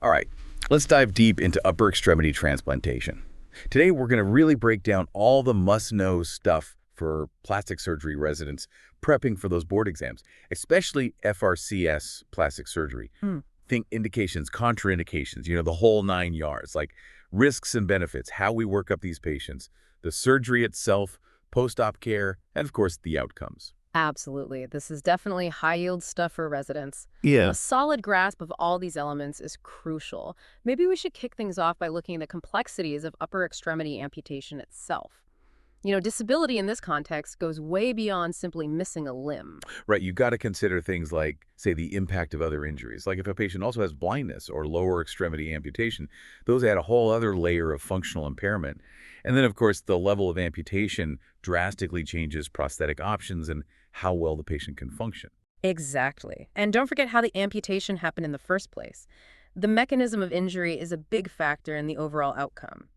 All right, let's dive deep into upper extremity transplantation. Today, we're going to really break down all the must-know stuff for plastic surgery residents prepping for those board exams, especially FRCS plastic surgery. Mm. Think indications, contraindications, the whole 9 yards, like risks and benefits, how we work up these patients, the surgery itself, post-op care, and of course, the outcomes. Absolutely. This is definitely high-yield stuff for residents. A Yeah. solid grasp of all these elements is crucial. Maybe we should kick things off by looking at the complexities of upper extremity amputation itself. Disability in this context goes way beyond simply missing a limb. Right, you got to consider things like, say, the impact of other injuries. Like if a patient also has blindness or lower extremity amputation, those add a whole other layer of functional impairment. And then, of course, the level of amputation drastically changes prosthetic options and how well the patient can function. Exactly. And don't forget how the amputation happened in the first place. The mechanism of injury is a big factor in the overall outcome.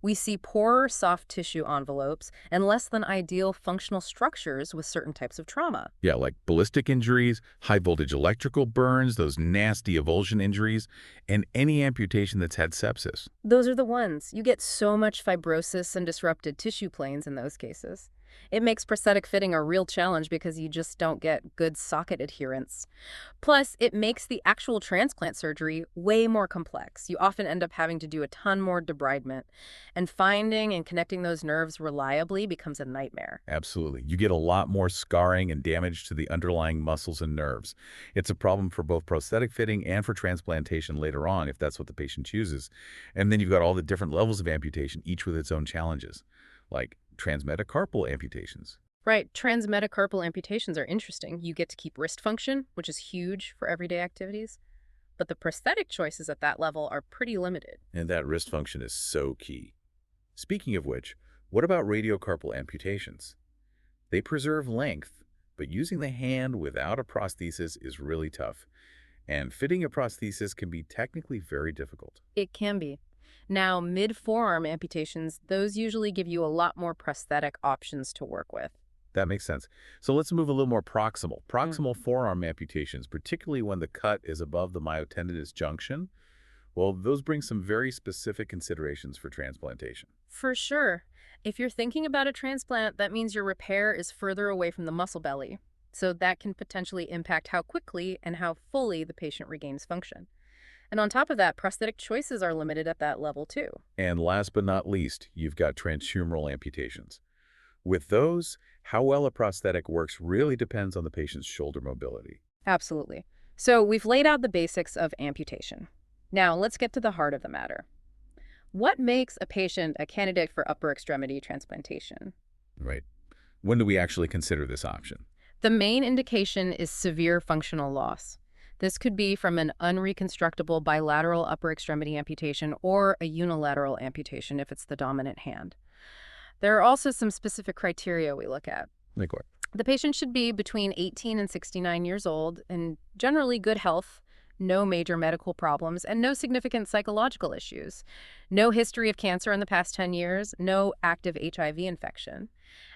We see poorer soft tissue envelopes and less than ideal functional structures with certain types of trauma. Yeah, like ballistic injuries, high voltage electrical burns, those nasty avulsion injuries, and any amputation that's had sepsis. Those are the ones. You get so much fibrosis and disrupted tissue planes in those cases. It makes prosthetic fitting a real challenge because you just don't get good socket adherence. Plus, it makes the actual transplant surgery way more complex. You often end up having to do a ton more debridement, and finding and connecting those nerves reliably becomes a nightmare. Absolutely. You get a lot more scarring and damage to the underlying muscles and nerves. It's a problem for both prosthetic fitting and for transplantation later on, if that's what the patient chooses. And then you've got all the different levels of amputation, each with its own challenges, like transmetacarpal amputations. Right, transmetacarpal amputations are interesting. You get to keep wrist function, which is huge for everyday activities. But the prosthetic choices at that level are pretty limited. And that wrist function is so key. Speaking of which, what about radiocarpal amputations? They preserve length, but using the hand without a prosthesis is really tough. And fitting a prosthesis can be technically very difficult. It can be. Now, mid-forearm amputations, those usually give you a lot more prosthetic options to work with. That makes sense. So let's move a little more proximal. Mm. Proximal forearm amputations, particularly when the cut is above the myotendinous junction, well, those bring some very specific considerations for transplantation. For sure. If you're thinking about a transplant, that means your repair is further away from the muscle belly. So that can potentially impact how quickly and how fully the patient regains function. And on top of that, prosthetic choices are limited at that level too. And last but not least, you've got transhumeral amputations. With those, how well a prosthetic works really depends on the patient's shoulder mobility. Absolutely. So we've laid out the basics of amputation. Now let's get to the heart of the matter. What makes a patient a candidate for upper extremity transplantation? Right. When do we actually consider this option? The main indication is severe functional loss. This could be from an unreconstructable bilateral upper extremity amputation or a unilateral amputation if it's the dominant hand. There are also some specific criteria we look at. Like what? The patient should be between 18 and 69 years old and generally good health, no major medical problems, and no significant psychological issues. No history of cancer in the past 10 years, no active HIV infection.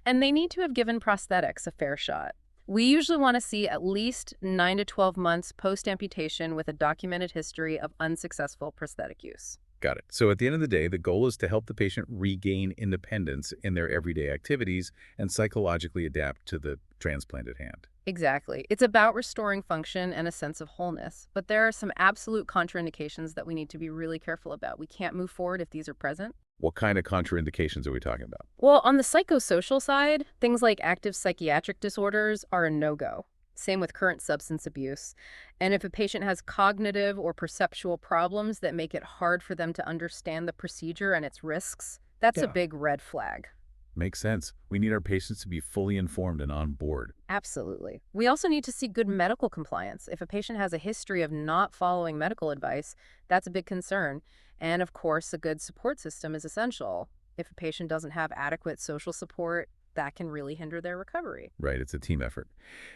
And they need to have given prosthetics a fair shot. We usually want to see at least 9 to 12 months post-amputation with a documented history of unsuccessful prosthetic use. Got it. So at the end of the day, the goal is to help the patient regain independence in their everyday activities and psychologically adapt to the transplanted hand. Exactly. It's about restoring function and a sense of wholeness. But there are some absolute contraindications that we need to be really careful about. We can't move forward if these are present. What kind of contraindications are we talking about? Well, on the psychosocial side, things like active psychiatric disorders are a no-go. Same with current substance abuse. And if a patient has cognitive or perceptual problems that make it hard for them to understand the procedure and its risks, that's a Yeah, big red flag. makes sense. We need our patients to be fully informed and on board. Absolutely. We also need to see good medical compliance. If a patient has a history of not following medical advice, that's a big concern. And of course, a good support system is essential. If a patient doesn't have adequate social support, that can really hinder their recovery. Right, it's a team effort.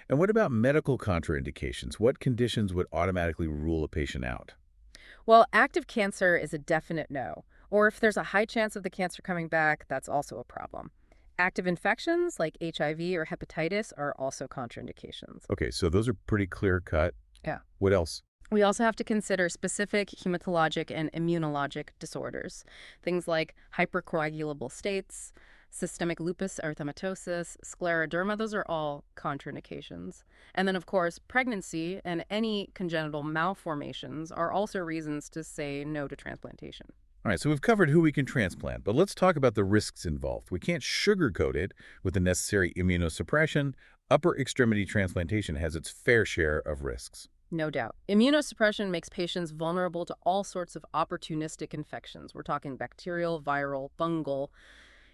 And what about medical contraindications? What conditions would automatically rule a patient out? Well, active cancer is a definite no. Or if there's a high chance of the cancer coming back, that's also a problem. Active infections like HIV or hepatitis are also contraindications. Okay, so those are pretty clear cut. Yeah. What else? We also have to consider specific hematologic and immunologic disorders, things like hypercoagulable states, systemic lupus erythematosus, scleroderma. Those are all contraindications. And then, of course, pregnancy and any congenital malformations are also reasons to say no to transplantation. All right, so we've covered who we can transplant, but let's talk about the risks involved. We can't sugarcoat it with the necessary immunosuppression. Upper extremity transplantation has its fair share of risks. No doubt. Immunosuppression makes patients vulnerable to all sorts of opportunistic infections. We're talking bacterial, viral, fungal,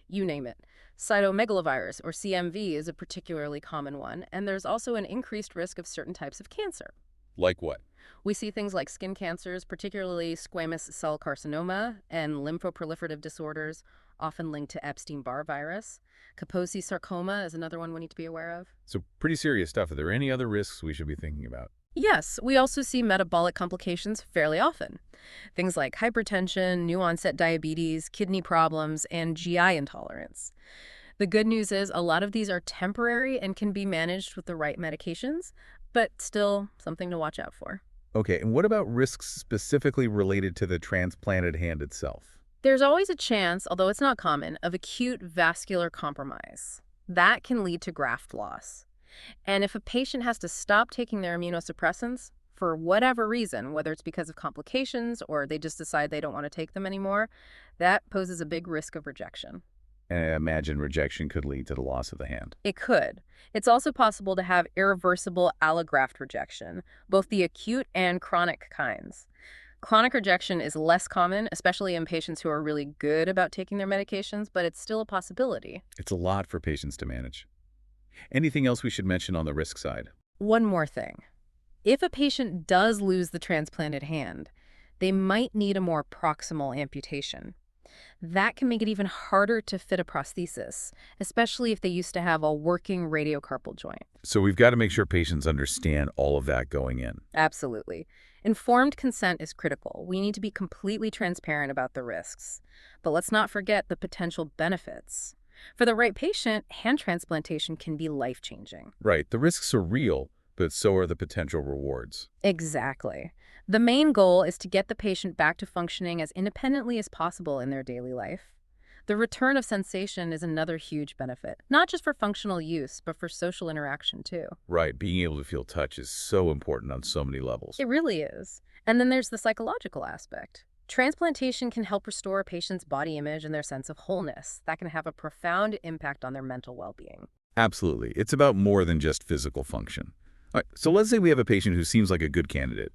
you name it. Cytomegalovirus, or CMV, is a particularly common one, and there's also an increased risk of certain types of cancer. Like what? We see things like skin cancers, particularly squamous cell carcinoma, and lymphoproliferative disorders, often linked to Epstein-Barr virus. Kaposi sarcoma is another one we need to be aware of. So pretty serious stuff. Are there any other risks we should be thinking about? Yes, we also see metabolic complications fairly often. Things like hypertension, new-onset diabetes, kidney problems, and GI intolerance. The good news is a lot of these are temporary and can be managed with the right medications, but still something to watch out for. Okay, and what about risks specifically related to the transplanted hand itself? There's always a chance, although it's not common, of acute vascular compromise. That can lead to graft loss. And if a patient has to stop taking their immunosuppressants for whatever reason, whether it's because of complications or they just decide they don't want to take them anymore, that poses a big risk of rejection. And I imagine rejection could lead to the loss of the hand. It could. It's also possible to have irreversible allograft rejection, both the acute and chronic kinds. Chronic rejection is less common, especially in patients who are really good about taking their medications, but it's still a possibility. It's a lot for patients to manage. Anything else we should mention on the risk side? One more thing. If a patient does lose the transplanted hand, they might need a more proximal amputation. That can make it even harder to fit a prosthesis, especially if they used to have a working radiocarpal joint. So we've got to make sure patients understand all of that going in. Absolutely. Informed consent is critical. We need to be completely transparent about the risks. But let's not forget the potential benefits. For the right patient, hand transplantation can be life-changing. Right, the risks are real, but so are the potential rewards. Exactly. The main goal is to get the patient back to functioning as independently as possible in their daily life. The return of sensation is another huge benefit, not just for functional use, but for social interaction too. Right, being able to feel touch is so important on so many levels. It really is. And then there's the psychological aspect. Transplantation can help restore a patient's body image and their sense of wholeness. That can have a profound impact on their mental well-being. Absolutely. It's about more than just physical function. All right, so let's say we have a patient who seems like a good candidate.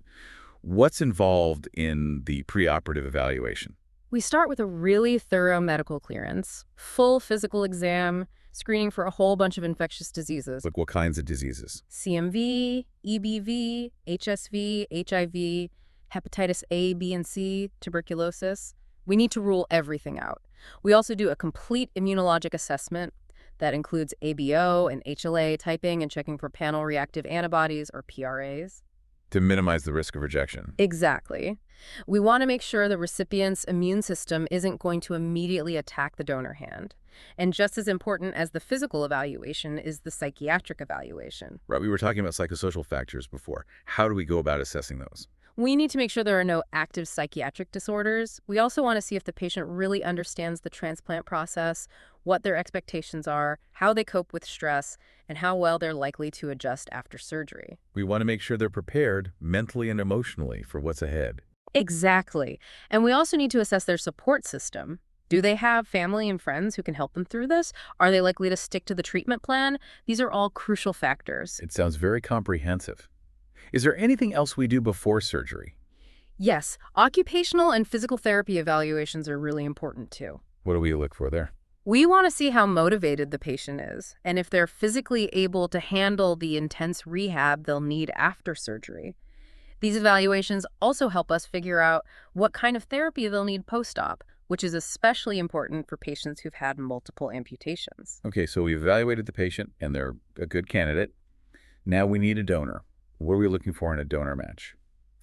What's involved in the preoperative evaluation? We start with a really thorough medical clearance, full physical exam, screening for a whole bunch of infectious diseases. Like what kinds of diseases? CMV, EBV, HSV, HIV, hepatitis A, B, and C, tuberculosis. We need to rule everything out. We also do a complete immunologic assessment that includes ABO and HLA typing and checking for panel reactive antibodies, or PRAs. To minimize the risk of rejection. Exactly. We want to make sure the recipient's immune system isn't going to immediately attack the donor hand. And just as important as the physical evaluation is the psychiatric evaluation. Right, we were talking about psychosocial factors before. How do we go about assessing those? We need to make sure there are no active psychiatric disorders. We also want to see if the patient really understands the transplant process, what their expectations are, how they cope with stress, and how well they're likely to adjust after surgery. We want to make sure they're prepared mentally and emotionally for what's ahead. Exactly. And we also need to assess their support system. Do they have family and friends who can help them through this? Are they likely to stick to the treatment plan? These are all crucial factors. It sounds very comprehensive. Is there anything else we do before surgery? Yes, occupational and physical therapy evaluations are really important too. What do we look for there? We want to see how motivated the patient is and if they're physically able to handle the intense rehab they'll need after surgery. These evaluations also help us figure out what kind of therapy they'll need post-op, which is especially important for patients who've had multiple amputations. Okay, so we've evaluated the patient and they're a good candidate. Now we need a donor. What are we looking for in a donor match?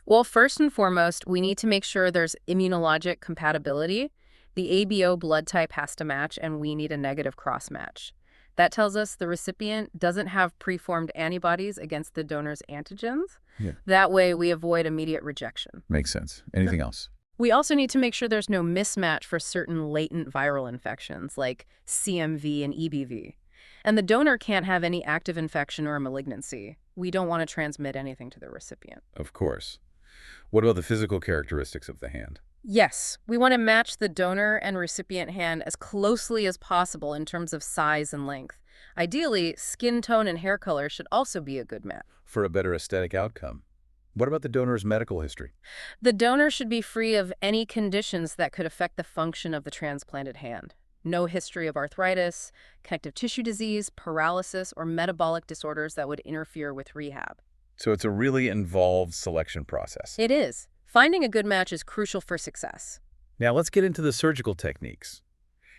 Well, first and foremost, we need to make sure there's immunologic compatibility. The ABO blood type has to match, and we need a negative cross match. That tells us the recipient doesn't have preformed antibodies against the donor's antigens. Yeah. That way, we avoid immediate rejection. Makes sense. Anything else? We also need to make sure there's no mismatch for certain latent viral infections like CMV and EBV. And the donor can't have any active infection or malignancy. We don't want to transmit anything to the recipient. Of course. What about the physical characteristics of the hand? Yes, we want to match the donor and recipient hand as closely as possible in terms of size and length. Ideally, skin tone and hair color should also be a good match. For a better aesthetic outcome. What about the donor's medical history? The donor should be free of any conditions that could affect the function of the transplanted hand. No history of arthritis, connective tissue disease, paralysis, or metabolic disorders that would interfere with rehab. So it's a really involved selection process. It is. Finding a good match is crucial for success. Now let's get into the surgical techniques.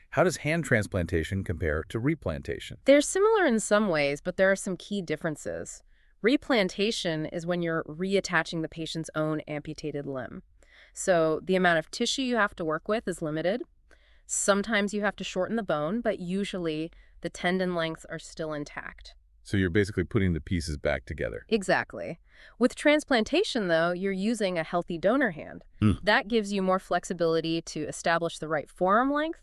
How does hand transplantation compare to replantation? They're similar in some ways, but there are some key differences. Replantation is when you're reattaching the patient's own amputated limb. So the amount of tissue you have to work with is limited. Sometimes you have to shorten the bone, but usually the tendon lengths are still intact. So you're basically putting the pieces back together. Exactly. With transplantation, though, you're using a healthy donor hand. That gives you more flexibility to establish the right forearm length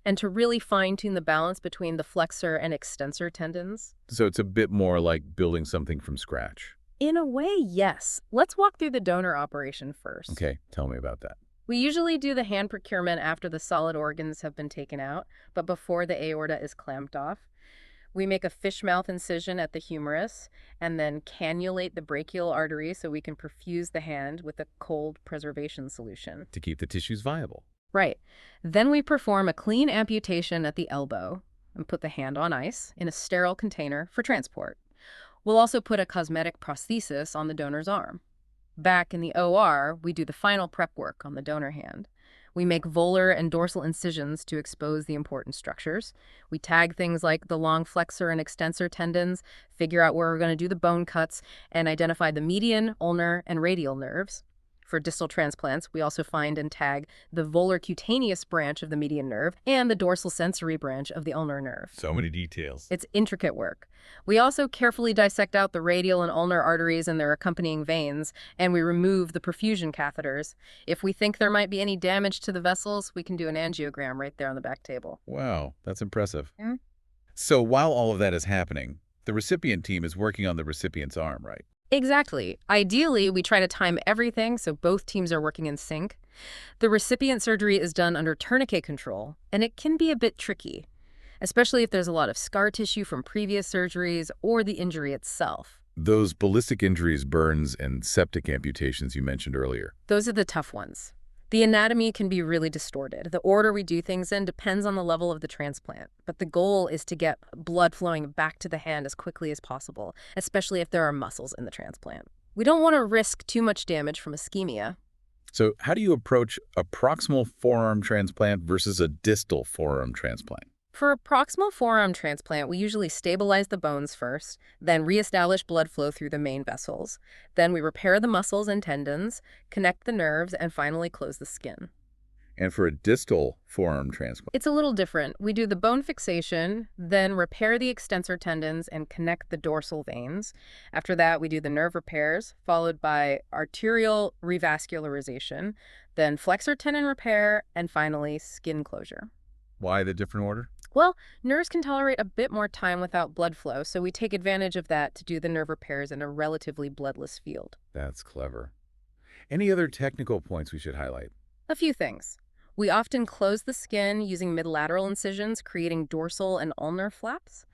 and to really fine-tune the balance between the flexor and extensor tendons. So it's a bit more like building something from scratch. In a way, yes. Let's walk through the donor operation first. Okay, tell me about that. We usually do the hand procurement after the solid organs have been taken out, but before the aorta is clamped off. We make a fish mouth incision at the humerus and then cannulate the brachial artery so we can perfuse the hand with a cold preservation solution. To keep the tissues viable. Right. Then we perform a clean amputation at the elbow and put the hand on ice in a sterile container for transport. We'll also put a cosmetic prosthesis on the donor's arm. Back in the OR, we do the final prep work on the donor hand. We make volar and dorsal incisions to expose the important structures. We tag things like the long flexor and extensor tendons, figure out where we're going to do the bone cuts, and identify the median, ulnar, and radial nerves. For distal transplants, we also find and tag the volar cutaneous branch of the median nerve and the dorsal sensory branch of the ulnar nerve. So many details. It's intricate work. We also carefully dissect out the radial and ulnar arteries and their accompanying veins, and we remove the perfusion catheters. If we think there might be any damage to the vessels, we can do an angiogram right there on the back table. Wow, that's impressive. Yeah. So while all of that is happening, the recipient team is working on the recipient's arm, right? Exactly. Ideally, we try to time everything so both teams are working in sync. The recipient surgery is done under tourniquet control, and it can be a bit tricky, especially if there's a lot of scar tissue from previous surgeries or the injury itself. Those ballistic injuries, burns, and septic amputations you mentioned earlier. Those are the tough ones. The anatomy can be really distorted. The order we do things in depends on the level of the transplant, but the goal is to get blood flowing back to the hand as quickly as possible, especially if there are muscles in the transplant. We don't want to risk too much damage from ischemia. So how do you approach a proximal forearm transplant versus a distal forearm transplant? For a proximal forearm transplant, we usually stabilize the bones first, then reestablish blood flow through the main vessels. Then we repair the muscles and tendons, connect the nerves, and finally close the skin. And for a distal forearm transplant? It's a little different. We do the bone fixation, then repair the extensor tendons and connect the dorsal veins. After that, we do the nerve repairs, followed by arterial revascularization, then flexor tendon repair, and finally skin closure. Why the different order? Well, nerves can tolerate a bit more time without blood flow, so we take advantage of that to do the nerve repairs in a relatively bloodless field. That's clever. Any other technical points we should highlight? A few things. We often close the skin using midlateral incisions, creating dorsal and ulnar flaps.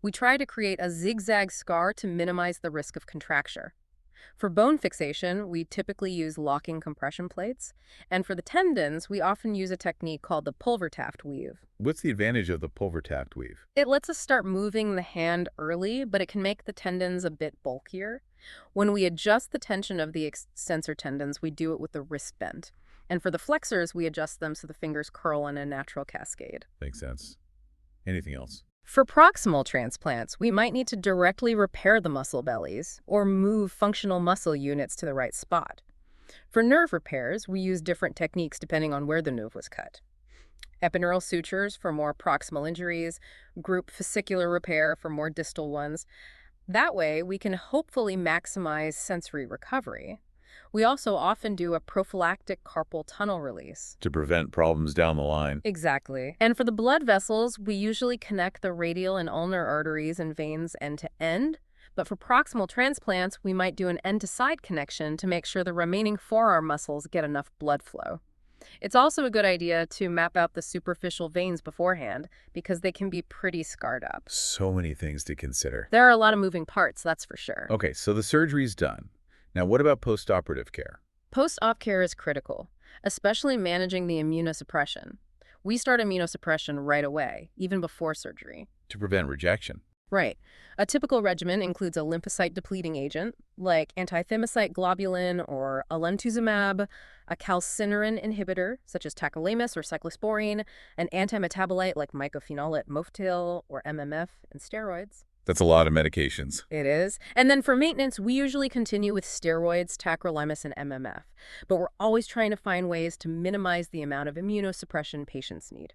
We try to create a zigzag scar to minimize the risk of contracture. For bone fixation, we typically use locking compression plates. And for the tendons, we often use a technique called the Pulvertaft weave. What's the advantage of the Pulvertaft weave? It lets us start moving the hand early, but it can make the tendons a bit bulkier. When we adjust the tension of the extensor tendons, we do it with the wrist bend. And for the flexors, we adjust them so the fingers curl in a natural cascade. Makes sense. Anything else? For proximal transplants, we might need to directly repair the muscle bellies or move functional muscle units to the right spot. For nerve repairs, we use different techniques depending on where the nerve was cut. Epidural sutures for more proximal injuries, group fascicular repair for more distal ones. That way, we can hopefully maximize sensory recovery. We also often do a prophylactic carpal tunnel release. To prevent problems down the line. Exactly. And for the blood vessels, we usually connect the radial and ulnar arteries and veins end to end. But for proximal transplants, we might do an end-to-side connection to make sure the remaining forearm muscles get enough blood flow. It's also a good idea to map out the superficial veins beforehand because they can be pretty scarred up. So many things to consider. There are a lot of moving parts, that's for sure. Okay, so the surgery's done. Now, what about postoperative care? Post-op care is critical, especially managing the immunosuppression. We start immunosuppression right away, even before surgery. To prevent rejection. Right. A typical regimen includes a lymphocyte-depleting agent, like antithymocyte globulin or alemtuzumab, a calcineurin inhibitor, such as tacrolimus or cyclosporine, an antimetabolite like mycophenolate mofetil or MMF, and steroids. That's a lot of medications. It is. And then for maintenance, we usually continue with steroids, tacrolimus, and MMF. But we're always trying to find ways to minimize the amount of immunosuppression patients need.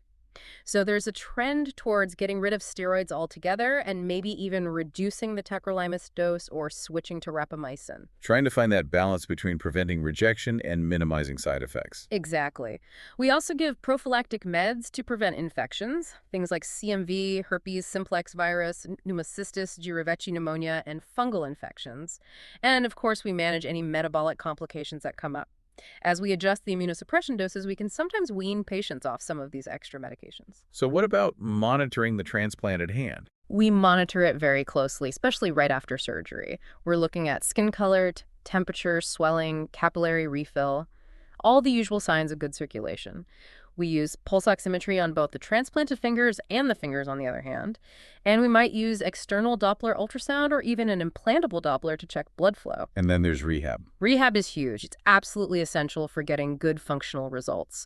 So there's a trend towards getting rid of steroids altogether and maybe even reducing the tacrolimus dose or switching to rapamycin. Trying to find that balance between preventing rejection and minimizing side effects. Exactly. We also give prophylactic meds to prevent infections, things like CMV, herpes simplex virus, pneumocystis, Jirovecii pneumonia, and fungal infections. And of course, we manage any metabolic complications that come up. As we adjust the immunosuppression doses, we can sometimes wean patients off some of these extra medications. So what about monitoring the transplanted hand? We monitor it very closely, especially right after surgery. We're looking at skin color, temperature, swelling, capillary refill, all the usual signs of good circulation. We use pulse oximetry on both the transplanted fingers and the fingers on the other hand. And we might use external Doppler ultrasound or even an implantable Doppler to check blood flow. And then there's rehab. Rehab is huge. It's absolutely essential for getting good functional results.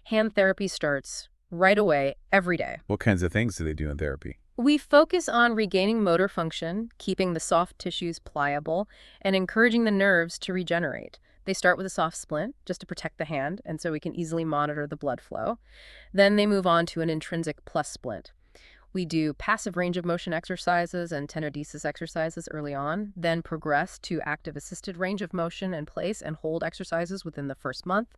Hand therapy starts right away, every day. What kinds of things do they do in therapy? We focus on regaining motor function, keeping the soft tissues pliable, and encouraging the nerves to regenerate. They start with a soft splint, just to protect the hand, and so we can easily monitor the blood flow. Then they move on to an intrinsic plus splint. We do passive range of motion exercises and tenodesis exercises early on, then progress to active assisted range of motion and place and hold exercises within the first month.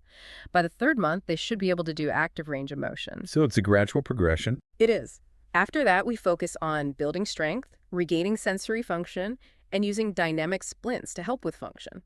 By the third month, they should be able to do active range of motion. So it's a gradual progression. It is. After that, we focus on building strength, regaining sensory function, and using dynamic splints to help with function.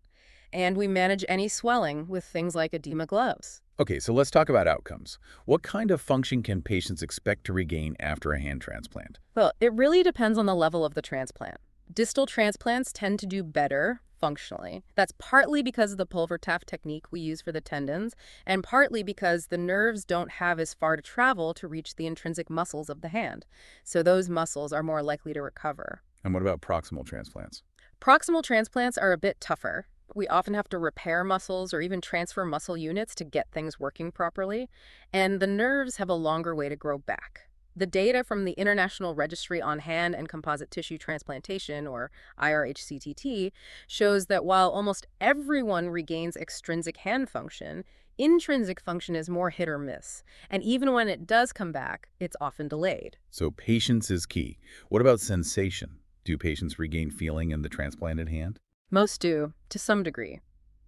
And we manage any swelling with things like edema gloves. Okay, so let's talk about outcomes. What kind of function can patients expect to regain after a hand transplant? Well, it really depends on the level of the transplant. Distal transplants tend to do better functionally. That's partly because of the Pulver-Taft technique we use for the tendons, and partly because the nerves don't have as far to travel to reach the intrinsic muscles of the hand. So those muscles are more likely to recover. And what about proximal transplants? Proximal transplants are a bit tougher. We often have to repair muscles or even transfer muscle units to get things working properly, and the nerves have a longer way to grow back. The data from the International Registry on Hand and Composite Tissue Transplantation, or IRHCTT, shows that while almost everyone regains extrinsic hand function, intrinsic function is more hit or miss, and even when it does come back, it's often delayed. So patience is key. What about sensation? Do patients regain feeling in the transplanted hand? Most do, to some degree.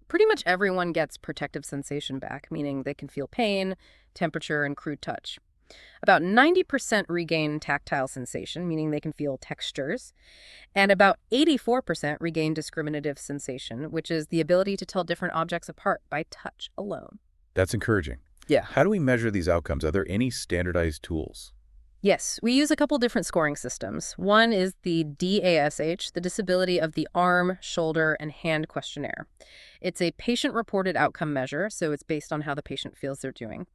Pretty much everyone gets protective sensation back, meaning they can feel pain, temperature, and crude touch. About 90% regain tactile sensation, meaning they can feel textures, and about 84% regain discriminative sensation, which is the ability to tell different objects apart by touch alone. That's encouraging. Yeah. How do we measure these outcomes? Are there any standardized tools? Yes, we use a couple different scoring systems. One is the DASH, the Disability of the Arm, Shoulder, and Hand Questionnaire. It's a patient-reported outcome measure, so it's based on how the patient feels they're doing.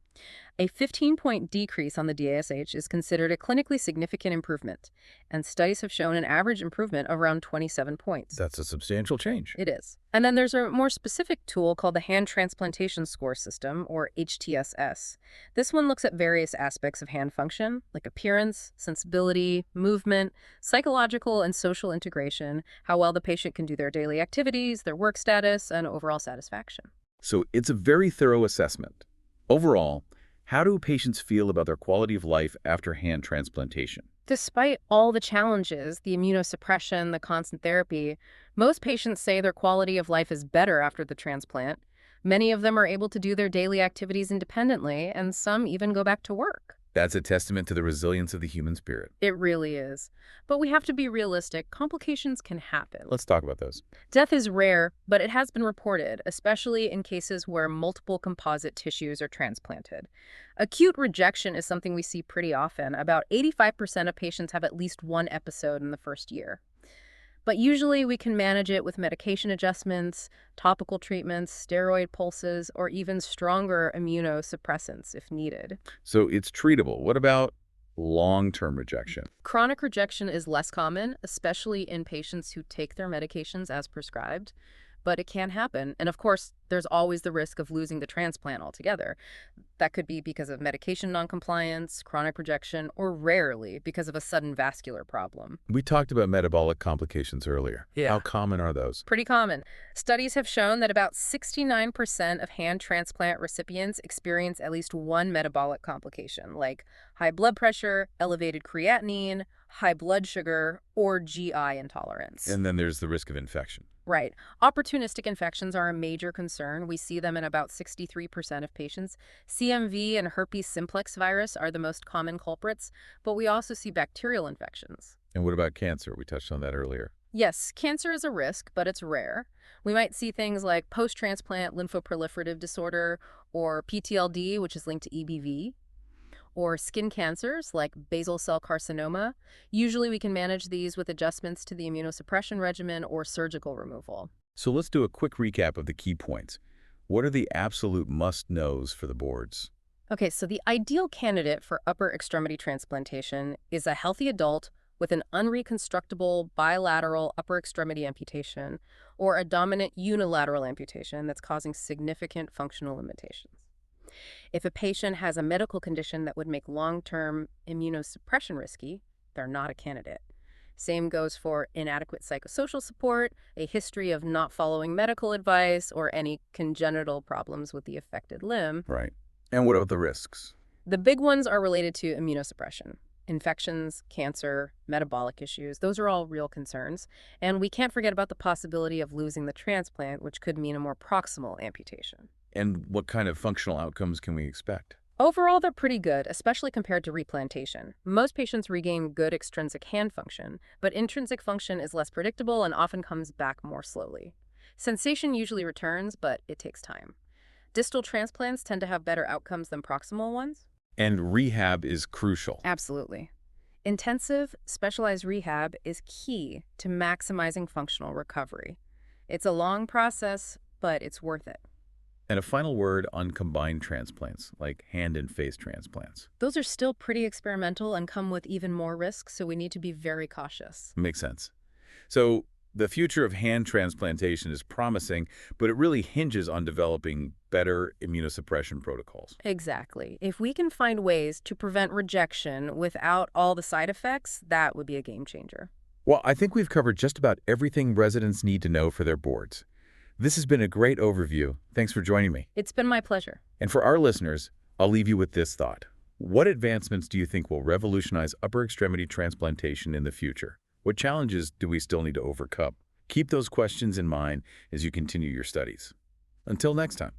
A 15-point decrease on the DASH is considered a clinically significant improvement, and studies have shown an average improvement of around 27 points. That's a substantial change. It is. And then there's a more specific tool called the Hand Transplantation Score System, or HTSS. This one looks at various aspects of hand function, like appearance, sensibility, movement, psychological and social integration, how well the patient can do their daily activities, their work status, and overall satisfaction. So it's a very thorough assessment. Overall, How do patients feel about their quality of life after hand transplantation? Despite all the challenges, the immunosuppression, the constant therapy, most patients say their quality of life is better after the transplant. Many of them are able to do their daily activities independently, and some even go back to work. That's a testament to the resilience of the human spirit. It really is. But we have to be realistic. Complications can happen. Let's talk about those. Death is rare, but it has been reported, especially in cases where multiple composite tissues are transplanted. Acute rejection is something we see pretty often. About 85% of patients have at least one episode in the first year. But usually we can manage it with medication adjustments, topical treatments, steroid pulses, or even stronger immunosuppressants if needed. So it's treatable. What about long-term rejection? Chronic rejection is less common, especially in patients who take their medications as prescribed, but it can happen. And of course, there's always the risk of losing the transplant altogether. That could be because of medication noncompliance, chronic rejection, or rarely because of a sudden vascular problem. We talked about metabolic complications earlier. Yeah. How common are those? Pretty common. Studies have shown that about 69% of hand transplant recipients experience at least one metabolic complication, like high blood pressure, elevated creatinine, high blood sugar, or GI intolerance. And then there's the risk of infection. Right. Opportunistic infections are a major concern. We see them in about 63% of patients. CMV and herpes simplex virus are the most common culprits, but we also see bacterial infections. And what about cancer? We touched on that earlier. Yes, cancer is a risk, but it's rare. We might see things like post-transplant lymphoproliferative disorder or PTLD, which is linked to EBV, or skin cancers like basal cell carcinoma. Usually we can manage these with adjustments to the immunosuppression regimen or surgical removal. So let's do a quick recap of the key points. What are the absolute must-knows for the boards? Okay, so the ideal candidate for upper extremity transplantation is a healthy adult with an unreconstructible bilateral upper extremity amputation or a dominant unilateral amputation that's causing significant functional limitations. If a patient has a medical condition that would make long-term immunosuppression risky, they're not a candidate. Same goes for inadequate psychosocial support, a history of not following medical advice, or any congenital problems with the affected limb. Right. And what about the risks? The big ones are related to immunosuppression. Infections, cancer, metabolic issues, those are all real concerns. And we can't forget about the possibility of losing the transplant, which could mean a more proximal amputation. And what kind of functional outcomes can we expect? Overall, they're pretty good, especially compared to replantation. Most patients regain good extrinsic hand function, but intrinsic function is less predictable and often comes back more slowly. Sensation usually returns, but it takes time. Distal transplants tend to have better outcomes than proximal ones. And rehab is crucial. Absolutely. Intensive, specialized rehab is key to maximizing functional recovery. It's a long process, but it's worth it. And a final word on combined transplants, like hand and face transplants. Those are still pretty experimental and come with even more risks, so we need to be very cautious. Makes sense. So the future of hand transplantation is promising, but it really hinges on developing better immunosuppression protocols. Exactly. If we can find ways to prevent rejection without all the side effects, that would be a game changer. Well, I think we've covered just about everything residents need to know for their boards. This has been a great overview. Thanks for joining me. It's been my pleasure. And for our listeners, I'll leave you with this thought. What advancements do you think will revolutionize upper extremity transplantation in the future? What challenges do we still need to overcome? Keep those questions in mind as you continue your studies. Until next time.